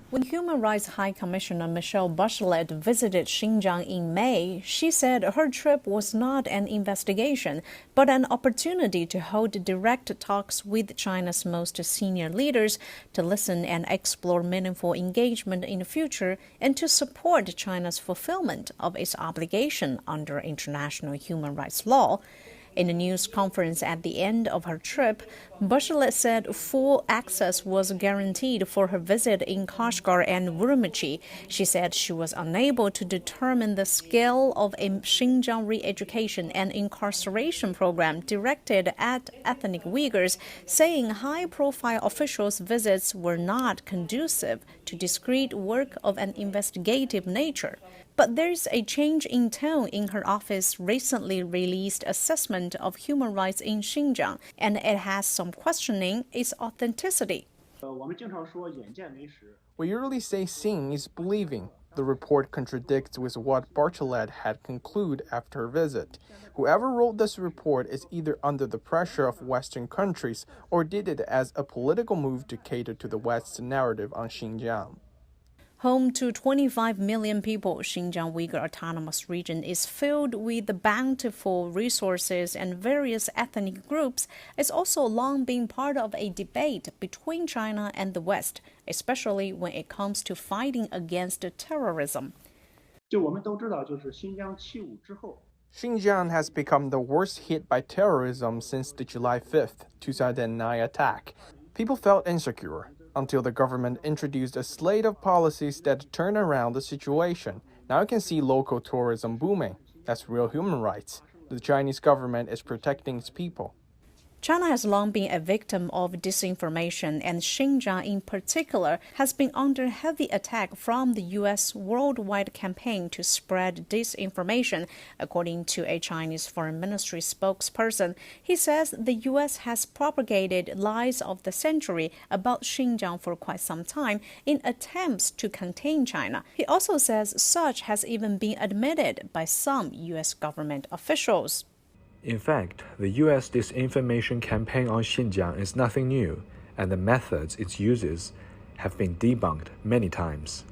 When Human Rights High Commissioner Michelle Bachelet visited Xinjiang in May, she said her trip was not an investigation, but an opportunity to hold direct talks with China's most senior leaders, to listen and explore meaningful engagement in the future, and to support China's fulfillment of its obligation under international human rights law. In a news conference at the end of her trip, Bachelet said full access was guaranteed for her visit in Kashgar and Urumqi. She said she was unable to determine the scale of a Xinjiang re-education and incarceration program directed at ethnic Uyghurs, saying high-profile officials' visits were not conducive to discreet work of an investigative nature. But there's a change in tone in her office's recently released assessment of human rights in Xinjiang, and it has some questioning its authenticity. We usually say seeing is believing. The report contradicts with what Bachelet had concluded after her visit. Whoever wrote this report is either under the pressure of Western countries or did it as a political move to cater to the West's narrative on Xinjiang. Home to 25 million people, Xinjiang Uyghur Autonomous Region is filled with bountiful resources and various ethnic groups. It's also long been part of a debate between China and the West, especially when it comes to fighting against terrorism. Xinjiang has become the worst hit by terrorism since the July 5th, 2009 attack. People felt insecure until the government introduced a slate of policies that turn around the situation. Now you can see local tourism booming. That's real human rights. The Chinese government is protecting its people. China has long been a victim of disinformation, and Xinjiang in particular has been under heavy attack from the U.S. worldwide campaign to spread disinformation. According to a Chinese Foreign Ministry spokesperson, he says the U.S. has propagated lies of the century about Xinjiang for quite some time in attempts to contain China. He also says such has even been admitted by some U.S. government officials. In fact, the U.S. disinformation campaign on Xinjiang is nothing new, and the methods it uses have been debunked many times.